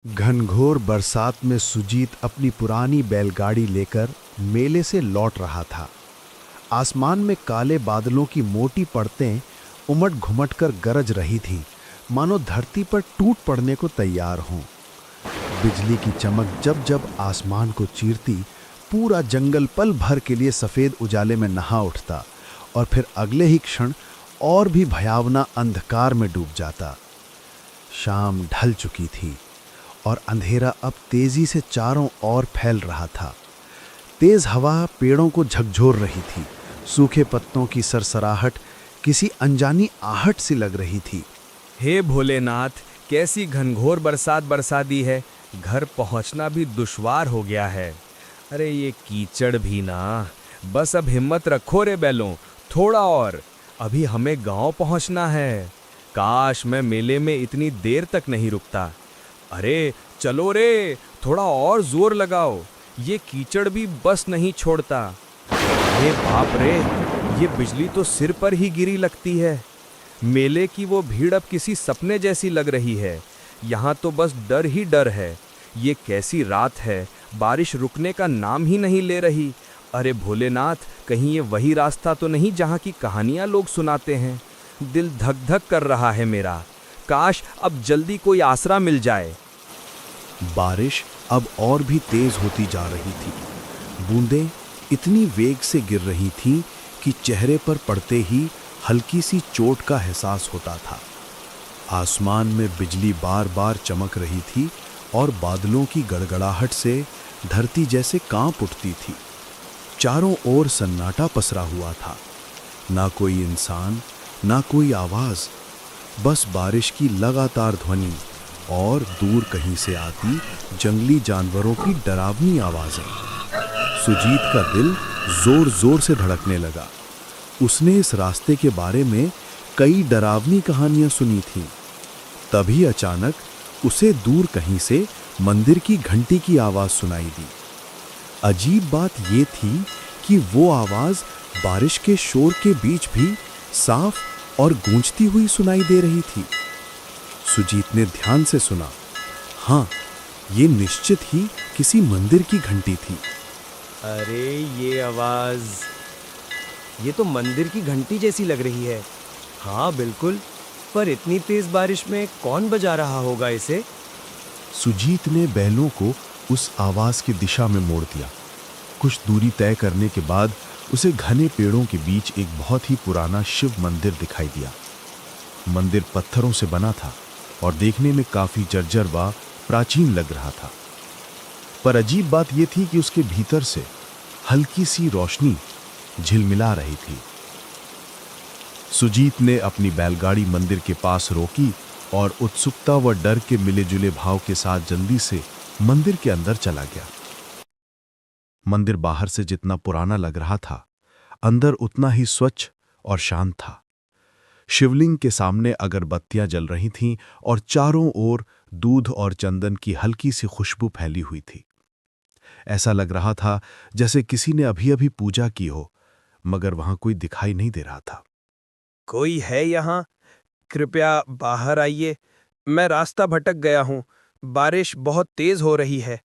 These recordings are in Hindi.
घनघोर बरसात में सुजीत अपनी पुरानी बैलगाड़ी लेकर मेले से लौट रहा था। आसमान में काले बादलों की मोटी परतें उमड़ घुमट कर गरज रही थीं, मानो धरती पर टूट पड़ने को तैयार हों। बिजली की चमक जब जब आसमान को चीरती, पूरा जंगल पल भर के लिए सफ़ेद उजाले में नहा उठता और फिर अगले ही क्षण और भी भयावना अंधकार में डूब जाता। शाम ढल चुकी थी और अंधेरा अब तेजी से चारों ओर फैल रहा था। तेज हवा पेड़ों को झकझोर रही थी। सूखे पत्तों की सरसराहट किसी अनजानी आहट सी लग रही थी। हे भोलेनाथ, कैसी घनघोर बरसात बरसा दी है। घर पहुंचना भी दुश्वार हो गया है। अरे ये कीचड़ भी ना। बस अब हिम्मत रखो रे बैलों, थोड़ा और, अभी हमें गांव पहुंचना है। काश मैं मेले में इतनी देर तक नहीं रुकता। अरे चलो रे, थोड़ा और जोर लगाओ, ये कीचड़ भी बस नहीं छोड़ता। हे बाप रे, ये बिजली तो सिर पर ही गिरी लगती है। मेले की वो भीड़ अब किसी सपने जैसी लग रही है। यहाँ तो बस डर ही डर है। ये कैसी रात है, बारिश रुकने का नाम ही नहीं ले रही। अरे भोलेनाथ, कहीं ये वही रास्ता तो नहीं जहाँ की कहानियाँ लोग सुनाते हैं। दिल धक धक कर रहा है मेरा। काश अब जल्दी कोई आसरा मिल जाए। बारिश अब और भी तेज होती जा रही थी। बूंदें इतनी वेग से गिर रही थीं कि चेहरे पर पड़ते ही हल्की सी चोट का एहसास होता था। आसमान में बिजली बार बार चमक रही थी और बादलों की गड़गड़ाहट से धरती जैसे कांप उठती थी। चारों ओर सन्नाटा पसरा हुआ था। ना कोई इंसान, ना कोई आवाज, बस बारिश की लगातार ध्वनि और दूर कहीं से आती जंगली जानवरों की डरावनी आवाजें। सुजीत का दिल जोर जोर से धड़कने लगा। उसने इस रास्ते के बारे में कई डरावनी कहानियां सुनी थीं। तभी अचानक उसे दूर कहीं से मंदिर की घंटी की आवाज सुनाई दी। अजीब बात ये थी कि वो आवाज बारिश के शोर के बीच भी साफ और गूंजती हुई सुनाई दे रही थी। सुजीत ने ध्यान से सुना। हाँ, ये निश्चित ही किसी मंदिर की घंटी थी। अरे ये आवाज, ये तो मंदिर की घंटी जैसी लग रही है। हाँ बिल्कुल, पर इतनी तेज बारिश में कौन बजा रहा होगा इसे? सुजीत ने बैलों को उस आवाज की दिशा में मोड़ दिया। कुछ दूरी तय करने के बाद उसे घने पेड़ों के बीच एक बहुत ही पुराना शिव मंदिर दिखाई दिया। मंदिर पत्थरों से बना था और देखने में काफी जर्जर व प्राचीन लग रहा था। पर अजीब बात यह थी कि उसके भीतर से हल्की सी रोशनी झिलमिला रही थी। सुजीत ने अपनी बैलगाड़ी मंदिर के पास रोकी और उत्सुकता व डर के मिले जुले भाव के साथ जल्दी से मंदिर के अंदर चला गया। मंदिर बाहर से जितना पुराना लग रहा था, अंदर उतना ही स्वच्छ और शांत था। शिवलिंग के सामने अगरबत्तियां जल रही थीं और चारों ओर दूध और चंदन की हल्की सी खुशबू फैली हुई थी। ऐसा लग रहा था जैसे किसी ने अभी अभी पूजा की हो, मगर वहां कोई दिखाई नहीं दे रहा था। कोई है यहाँ? कृपया बाहर आइए, मैं रास्ता भटक गया हूँ। बारिश बहुत तेज हो रही है।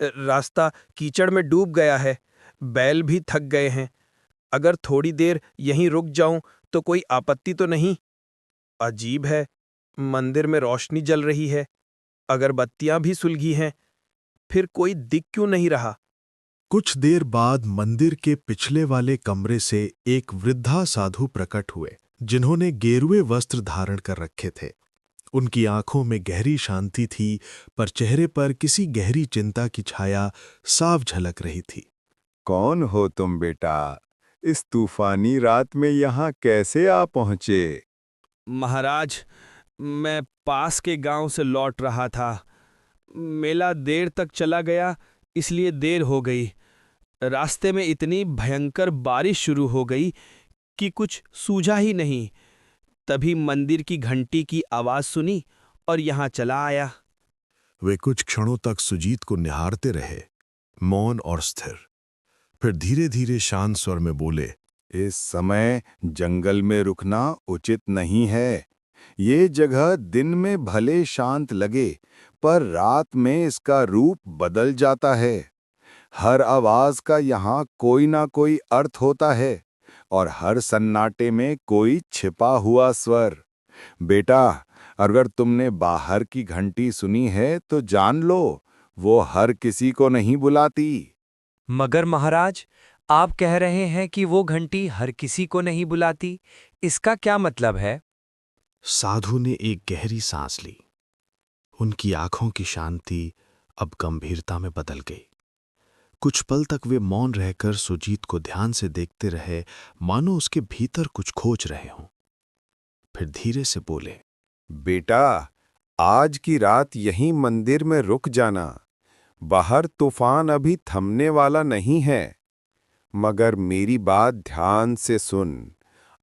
रास्ता कीचड़ में डूब गया है। बैल भी थक गए हैं। अगर थोड़ी देर यहीं रुक जाऊं तो कोई आपत्ति तो नहीं? अजीब है, मंदिर में रोशनी जल रही है, अगरबत्तियां भी सुलगी हैं, फिर कोई दिख क्यों नहीं रहा? कुछ देर बाद मंदिर के पिछले वाले कमरे से एक वृद्धा साधु प्रकट हुए, जिन्होंने गेरुए वस्त्र धारण कर रखे थे। उनकी आंखों में गहरी शांति थी, पर चेहरे पर किसी गहरी चिंता की छाया साफ झलक रही थी। कौन हो तुम बेटा? इस तूफानी रात में यहाँ कैसे आ पहुँचे? महाराज, मैं पास के गांव से लौट रहा था। मेला देर तक चला गया, इसलिए देर हो गई। रास्ते में इतनी भयंकर बारिश शुरू हो गई कि कुछ सूझा ही नहीं। तभी मंदिर की घंटी की आवाज सुनी और यहाँ चला आया। वे कुछ क्षणों तक सुजीत को निहारते रहे, मौन और स्थिर। फिर धीरे धीरे शांत स्वर में बोले, इस समय जंगल में रुकना उचित नहीं है। ये जगह दिन में भले शांत लगे, पर रात में इसका रूप बदल जाता है। हर आवाज का यहाँ कोई ना कोई अर्थ होता है और हर सन्नाटे में कोई छिपा हुआ स्वर। बेटा, अगर तुमने बाहर की घंटी सुनी है तो जान लो, वो हर किसी को नहीं बुलाती। मगर महाराज, आप कह रहे हैं कि वो घंटी हर किसी को नहीं बुलाती, इसका क्या मतलब है? साधु ने एक गहरी सांस ली। उनकी आंखों की शांति अब गंभीरता में बदल गई। कुछ पल तक वे मौन रहकर सुजीत को ध्यान से देखते रहे, मानो उसके भीतर कुछ खोज रहे हों। फिर धीरे से बोले, बेटा, आज की रात यहीं मंदिर में रुक जाना। बाहर तूफान अभी थमने वाला नहीं है। मगर मेरी बात ध्यान से सुन।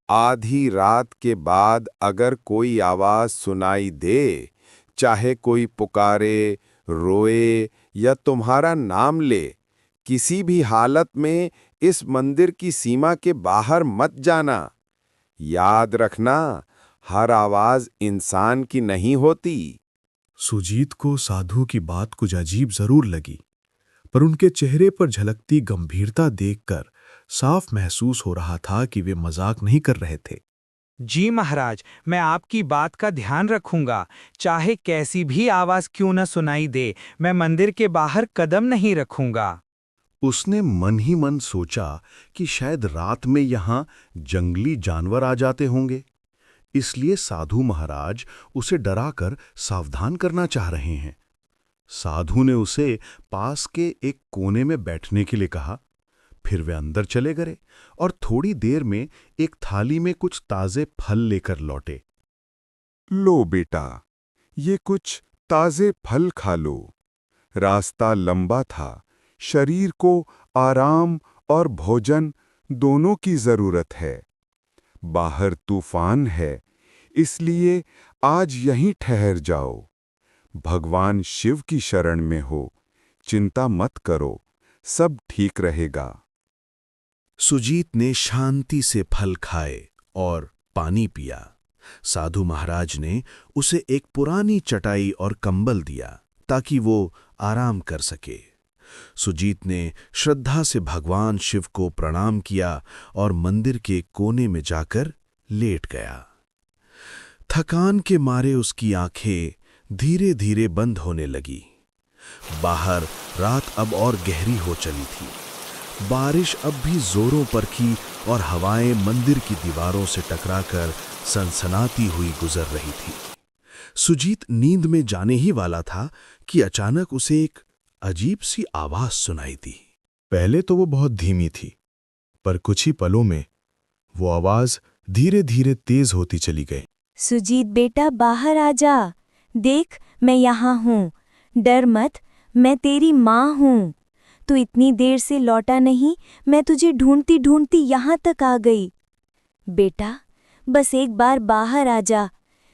आधी रात के बाद अगर कोई आवाज सुनाई दे, चाहे कोई पुकारे, रोए या तुम्हारा नाम ले, किसी भी हालत में इस मंदिर की सीमा के बाहर मत जाना। याद रखना, हर आवाज इंसान की नहीं होती। सुजीत को साधु की बात कुछ अजीब जरूर लगी, पर उनके चेहरे पर झलकती गंभीरता देखकर साफ महसूस हो रहा था कि वे मजाक नहीं कर रहे थे। जी महाराज, मैं आपकी बात का ध्यान रखूंगा। चाहे कैसी भी आवाज क्यों न सुनाई दे, मैं मंदिर के बाहर कदम नहीं रखूंगा। उसने मन ही मन सोचा कि शायद रात में यहां जंगली जानवर आ जाते होंगे, इसलिए साधु महाराज उसे डराकर सावधान करना चाह रहे हैं। साधु ने उसे पास के एक कोने में बैठने के लिए कहा। फिर वे अंदर चले गए और थोड़ी देर में एक थाली में कुछ ताजे फल लेकर लौटे। लो बेटा, ये कुछ ताजे फल खा लो। रास्ता लंबा था, शरीर को आराम और भोजन दोनों की जरूरत है। बाहर तूफान है, इसलिए आज यहीं ठहर जाओ। भगवान शिव की शरण में हो, चिंता मत करो, सब ठीक रहेगा। सुजीत ने शांति से फल खाए और पानी पिया। साधु महाराज ने उसे एक पुरानी चटाई और कंबल दिया ताकि वो आराम कर सके। सुजीत ने श्रद्धा से भगवान शिव को प्रणाम किया और मंदिर के कोने में जाकर लेट गया। थकान के मारे उसकी आंखें धीरे धीरे बंद होने लगी। बाहर रात अब और गहरी हो चली थी। बारिश अब भी जोरों पर की और हवाएं मंदिर की दीवारों से टकराकर सनसनाती हुई गुजर रही थी। सुजीत नींद में जाने ही वाला था कि अचानक उसे एक अजीब सी आवाज सुनाई दी। पहले तो वो बहुत धीमी थी, पर कुछ ही पलों में वो आवाज धीरे धीरे तेज होती चली गई। सुजीत बेटा, बाहर आ जा। देख, मैं यहाँ हूँ। डर मत, मैं तेरी माँ हूँ। तू इतनी देर से लौटा नहीं, मैं तुझे ढूंढती ढूंढती यहाँ तक आ गई। बेटा, बस एक बार बाहर आ जा।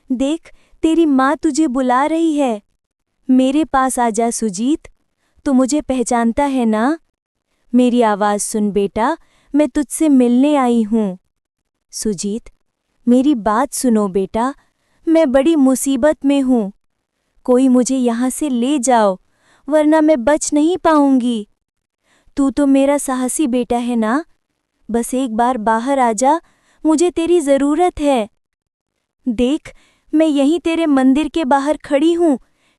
देख, तेरी माँ तुझे बुला रही है। मेरे पास आ जा सुजीत। तू मुझे पहचानता है ना? मेरी आवाज़ सुन बेटा, मैं तुझसे मिलने आई हूँ। सुजीत, मेरी बात सुनो बेटा, मैं बड़ी मुसीबत में हूँ। कोई मुझे यहाँ से ले जाओ, वरना मैं बच नहीं पाऊंगी। तू तो मेरा साहसी बेटा है ना? बस एक बार बाहर आ जा, मुझे तेरी ज़रूरत है। देख, मैं यहीं तेरे मंदिर के बाहर खड़ी हूँ,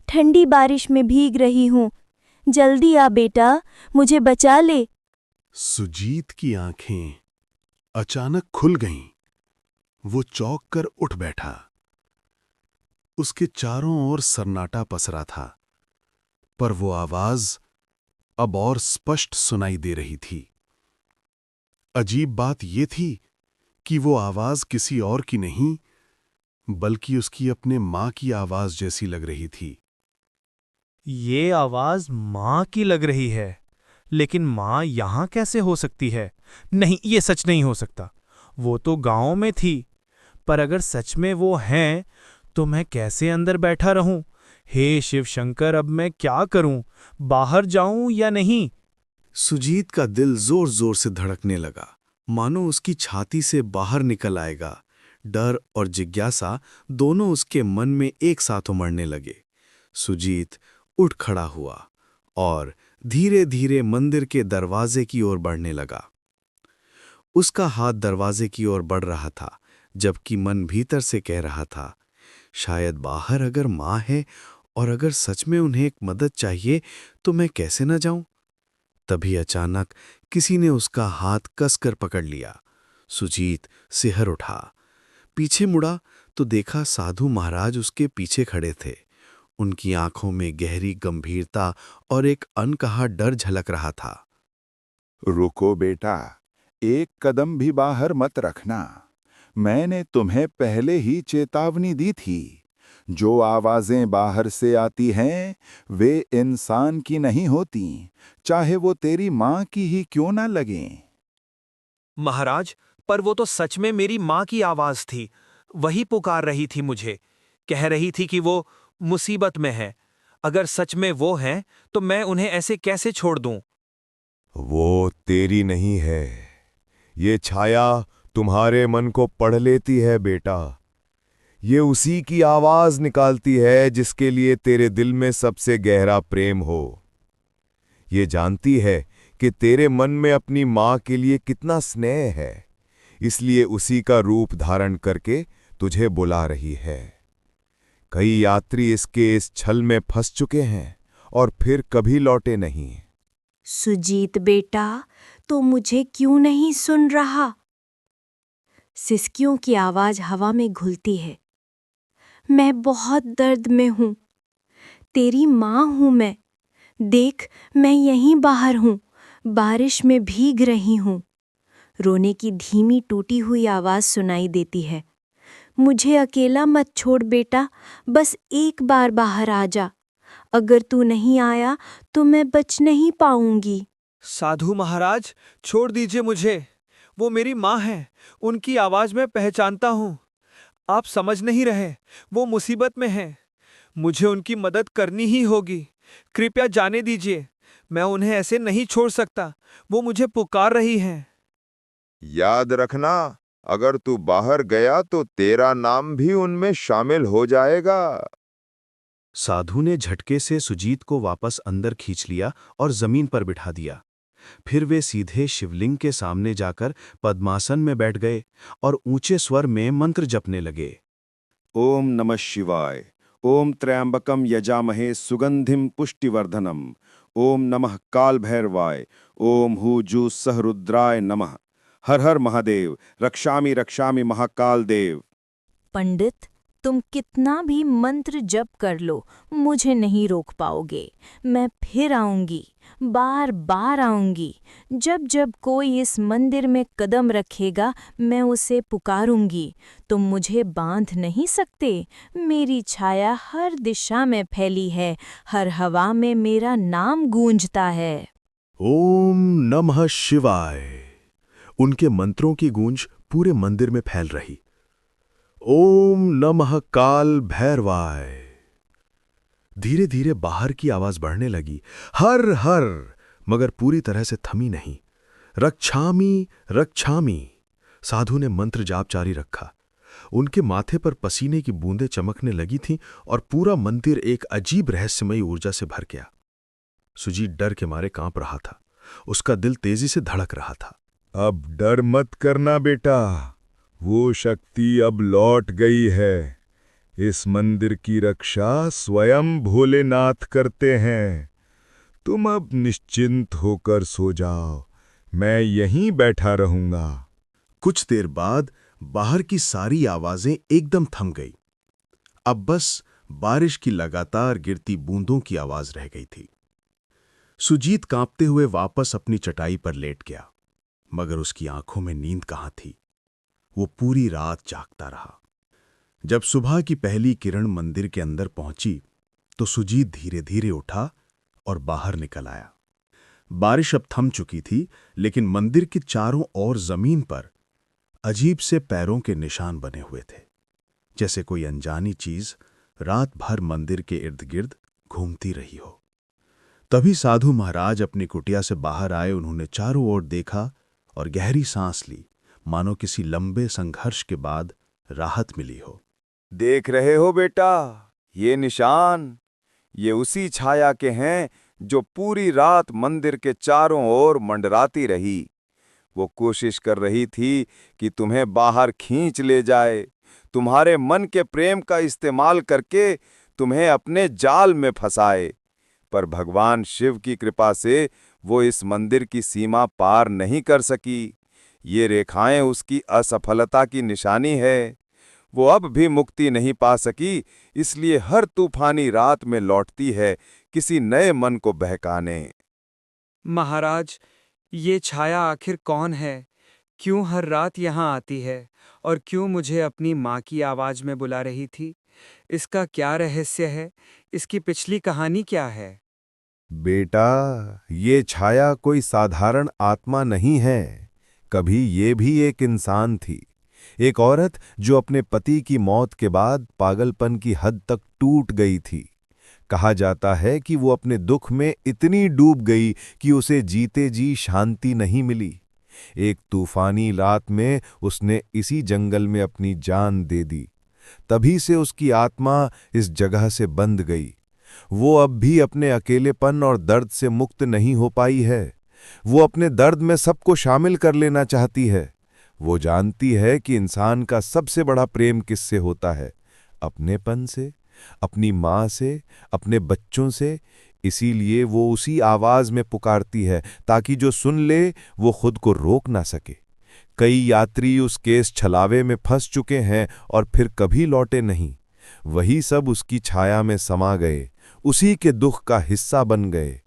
ठंडी बारिश में भीग रही हूँ। जल्दी आ बेटा, मुझे बचा ले। सुजीत की आंखें अचानक खुल गईं। वो चौंक कर उठ बैठा। उसके चारों ओर सन्नाटा पसरा था, पर वो आवाज अब और स्पष्ट सुनाई दे रही थी। अजीब बात ये थी कि वो आवाज किसी और की नहीं, बल्कि उसकी अपने माँ की आवाज जैसी लग रही थी। ये आवाज माँ की लग रही है, लेकिन माँ यहाँ कैसे हो सकती है? नहीं, ये सच नहीं हो सकता। वो तो गांव में थी, पर अगर सच में वो हैं, तो मैं कैसे अंदर बैठा रहूं? हे शिव शंकर, अब मैं क्या करूं? बाहर जाऊं या नहीं? सुजीत का दिल जोर जोर से धड़कने लगा, मानो उसकी छाती से बाहर निकल आएगा। डर और जिज्ञासा दोनों उसके मन में एक साथ उमड़ने लगे। सुजीत उठ खड़ा हुआ और धीरे धीरे मंदिर के दरवाजे की ओर बढ़ने लगा। उसका हाथ दरवाजे की ओर बढ़ रहा था, जबकि मन भीतर से कह रहा था, शायद बाहर अगर माँ है और अगर सच में उन्हें एक मदद चाहिए तो मैं कैसे न जाऊं। तभी अचानक किसी ने उसका हाथ कसकर पकड़ लिया। सुजीत सिहर उठा, पीछे मुड़ा तो देखा साधु महाराज उसके पीछे खड़े थे। उनकी आंखों में गहरी गंभीरता और एक अनकहा डर झलक रहा था। रुको बेटा, एक कदम भी बाहर मत रखना। मैंने तुम्हें पहले ही चेतावनी दी थी। जो आवाजें बाहर से आती हैं, वे इंसान की नहीं होती, चाहे वो तेरी माँ की ही क्यों ना लगें। महाराज, पर वो तो सच में मेरी माँ की आवाज थी। वही पुकार रही थी मुझे, कह रही थी कि वो मुसीबत में है। अगर सच में वो हैं, तो मैं उन्हें ऐसे कैसे छोड़ दूं? वो तेरी नहीं है। ये छाया तुम्हारे मन को पढ़ लेती है बेटा। ये उसी की आवाज निकालती है जिसके लिए तेरे दिल में सबसे गहरा प्रेम हो। ये जानती है कि तेरे मन में अपनी माँ के लिए कितना स्नेह है, इसलिए उसी का रूप धारण करके तुझे बुला रही है। कई यात्री इसके इस छल में फंस चुके हैं और फिर कभी लौटे नहीं। सुजीत बेटा, तो मुझे क्यों नहीं सुन रहा? सिसकियों की आवाज हवा में घुलती है। मैं बहुत दर्द में हूँ। तेरी माँ हूँ मैं। देख, मैं यहीं बाहर हूँ, बारिश में भीग रही हूँ। रोने की धीमी टूटी हुई आवाज सुनाई देती है। मुझे अकेला मत छोड़ बेटा, बस एक बार बाहर आ जा। अगर तू नहीं आया तो मैं बच नहीं पाऊंगी। साधु महाराज, छोड़ दीजिए मुझे। वो मेरी माँ है, उनकी आवाज मैं पहचानता हूँ। आप समझ नहीं रहे, वो मुसीबत में हैं। मुझे उनकी मदद करनी ही होगी। कृपया जाने दीजिए, मैं उन्हें ऐसे नहीं छोड़ सकता। वो मुझे पुकार रही हैं। याद रखना, अगर तू बाहर गया तो तेरा नाम भी उनमें शामिल हो जाएगा। साधु ने झटके से सुजीत को वापस अंदर खींच लिया और जमीन पर बिठा दिया। फिर वे सीधे शिवलिंग के सामने जाकर पद्मासन में बैठ गए और ऊंचे स्वर में मंत्र जपने लगे। ओम नमः शिवाय, ओम त्र्यंबकम यजामहे सुगंधिम पुष्टिवर्धनम, ओम नमः काल भैरवाय, ओम हूजु सहरुद्राय नमः, हर हर महादेव, रक्षामि रक्षामि महाकाल देव। पंडित, तुम कितना भी मंत्र जप कर लो, मुझे नहीं रोक पाओगे। मैं फिर आऊंगी, बार बार आऊंगी। जब जब कोई इस मंदिर में कदम रखेगा, मैं उसे पुकारूंगी। तुम मुझे बांध नहीं सकते। मेरी छाया हर दिशा में फैली है, हर हवा में मेरा नाम गूंजता है। ओम नमः शिवाय। उनके मंत्रों की गूंज पूरे मंदिर में फैल रही। ओम नमः काल भैरवाय। धीरे धीरे बाहर की आवाज बढ़ने लगी, हर हर, मगर पूरी तरह से थमी नहीं। रक्षामि रक्षामि। साधु ने मंत्र जाप जारी रखा। उनके माथे पर पसीने की बूंदें चमकने लगी थीं और पूरा मंदिर एक अजीब रहस्यमयी ऊर्जा से भर गया। सुजीत डर के मारे कांप रहा था। उसका दिल तेजी से धड़क रहा था। अब डर मत करना बेटा, वो शक्ति अब लौट गई है। इस मंदिर की रक्षा स्वयं भोलेनाथ करते हैं। तुम अब निश्चिंत होकर सो जाओ, मैं यहीं बैठा रहूंगा। कुछ देर बाद बाहर की सारी आवाजें एकदम थम गई। अब बस बारिश की लगातार गिरती बूंदों की आवाज रह गई थी। सुजीत कांपते हुए वापस अपनी चटाई पर लेट गया, मगर उसकी आंखों में नींद कहाँ थी। वो पूरी रात जागता रहा। जब सुबह की पहली किरण मंदिर के अंदर पहुंची तो सुजीत धीरे धीरे उठा और बाहर निकल आया। बारिश अब थम चुकी थी, लेकिन मंदिर के चारों ओर जमीन पर अजीब से पैरों के निशान बने हुए थे, जैसे कोई अनजानी चीज रात भर मंदिर के इर्द गिर्द घूमती रही हो। तभी साधु महाराज अपनी कुटिया से बाहर आए। उन्होंने चारों ओर देखा और गहरी सांस ली, मानो किसी लंबे संघर्ष के बाद राहत मिली हो। देख रहे हो बेटा, ये निशान, ये उसी छाया के हैं जो पूरी रात मंदिर के चारों ओर मंडराती रही। वो कोशिश कर रही थी कि तुम्हें बाहर खींच ले जाए, तुम्हारे मन के प्रेम का इस्तेमाल करके तुम्हें अपने जाल में फंसाए। पर भगवान शिव की कृपा से वो इस मंदिर की सीमा पार नहीं कर सकी। ये रेखाएं उसकी असफलता की निशानी है। वो अब भी मुक्ति नहीं पा सकी, इसलिए हर तूफानी रात में लौटती है किसी नए मन को बहकाने। महाराज, ये छाया आखिर कौन है? क्यों हर रात यहाँ आती है और क्यों मुझे अपनी माँ की आवाज में बुला रही थी? इसका क्या रहस्य है? इसकी पिछली कहानी क्या है? बेटा, ये छाया कोई साधारण आत्मा नहीं है। कभी ये भी एक इंसान थी, एक औरत जो अपने पति की मौत के बाद पागलपन की हद तक टूट गई थी। कहा जाता है कि वो अपने दुख में इतनी डूब गई कि उसे जीते जी शांति नहीं मिली। एक तूफानी रात में उसने इसी जंगल में अपनी जान दे दी। तभी से उसकी आत्मा इस जगह से बंध गई। वो अब भी अपने अकेलेपन और दर्द से मुक्त नहीं हो पाई है। वो अपने दर्द में सबको शामिल कर लेना चाहती है। वो जानती है कि इंसान का सबसे बड़ा प्रेम किससे होता है? अपनेपन से, अपनी माँ से, अपने बच्चों से। इसीलिए वो उसी आवाज में पुकारती है ताकि जो सुन ले वो खुद को रोक ना सके। कई यात्री उस केस छलावे में फंस चुके हैं और फिर कभी लौटे नहीं। वही सब उसकी छाया में समा गए, उसी के दुख का हिस्सा बन गए।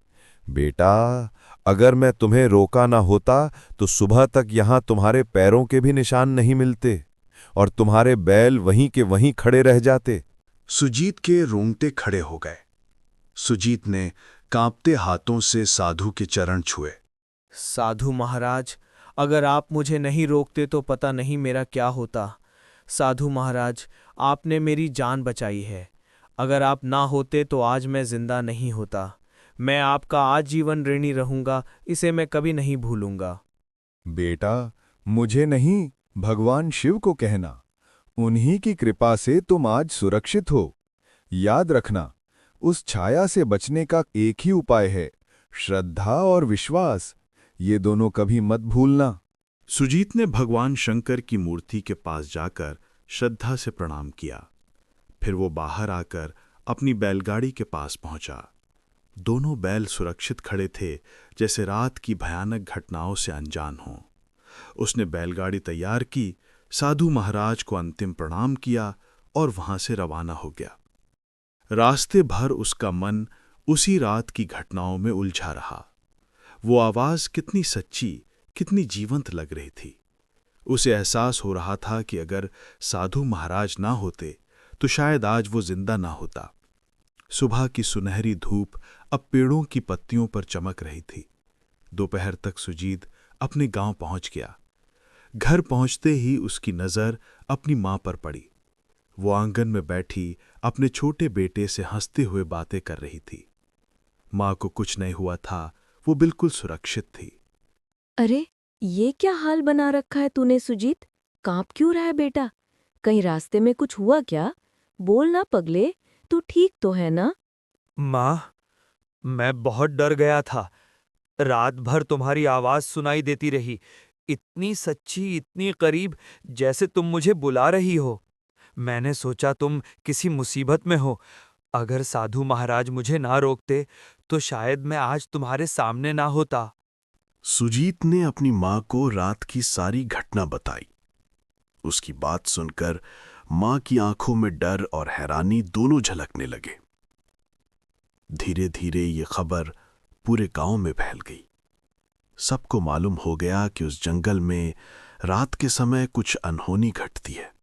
बेटा, अगर मैं तुम्हें रोका ना होता तो सुबह तक यहां तुम्हारे पैरों के भी निशान नहीं मिलते और तुम्हारे बैल वहीं के वहीं खड़े रह जाते। सुजीत के रोंगटे खड़े हो गए। सुजीत ने कांपते हाथों से साधु के चरण छुए। साधु महाराज, अगर आप मुझे नहीं रोकते तो पता नहीं मेरा क्या होता। साधु महाराज, आपने मेरी जान बचाई है। अगर आप ना होते तो आज मैं जिंदा नहीं होता। मैं आपका आजीवन ऋणी रहूंगा, इसे मैं कभी नहीं भूलूंगा। बेटा, मुझे नहीं, भगवान शिव को कहना। उन्हीं की कृपा से तुम आज सुरक्षित हो। याद रखना, उस छाया से बचने का एक ही उपाय है, श्रद्धा और विश्वास। ये दोनों कभी मत भूलना। सुजीत ने भगवान शंकर की मूर्ति के पास जाकर श्रद्धा से प्रणाम किया। फिर वो बाहर आकर अपनी बैलगाड़ी के पास पहुंचा। दोनों बैल सुरक्षित खड़े थे, जैसे रात की भयानक घटनाओं से अनजान हों। उसने बैलगाड़ी तैयार की, साधु महाराज को अंतिम प्रणाम किया और वहां से रवाना हो गया। रास्ते भर उसका मन उसी रात की घटनाओं में उलझा रहा। वो आवाज कितनी सच्ची, कितनी जीवंत लग रही थी। उसे एहसास हो रहा था कि अगर साधु महाराज ना होते तो शायद आज वो जिंदा ना होता। सुबह की सुनहरी धूप अब पेड़ों की पत्तियों पर चमक रही थी। दोपहर तक सुजीत अपने गांव पहुंच गया। घर पहुंचते ही उसकी नजर अपनी मां पर पड़ी। वो आंगन में बैठी अपने छोटे बेटे से हंसते हुए बातें कर रही थी। मां को कुछ नहीं हुआ था, वो बिल्कुल सुरक्षित थी। अरे, ये क्या हाल बना रखा है तूने सुजीत? कांप क्यों रहा है बेटा? कहीं रास्ते में कुछ हुआ क्या? बोल ना पगले, तू ठीक तो है ना? माँ, मैं बहुत डर गया था। रात भर तुम्हारी आवाज सुनाई देती रही, इतनी सच्ची, इतनी करीब, जैसे तुम मुझे बुला रही हो। मैंने सोचा तुम किसी मुसीबत में हो। अगर साधु महाराज मुझे ना रोकते तो शायद मैं आज तुम्हारे सामने ना होता। सुजीत ने अपनी मां को रात की सारी घटना बताई। उसकी बात सुनकर मां की आंखों में डर और हैरानी दोनों झलकने लगे। धीरे धीरे ये खबर पूरे गांव में फैल गई। सबको मालूम हो गया कि उस जंगल में रात के समय कुछ अनहोनी घटती है।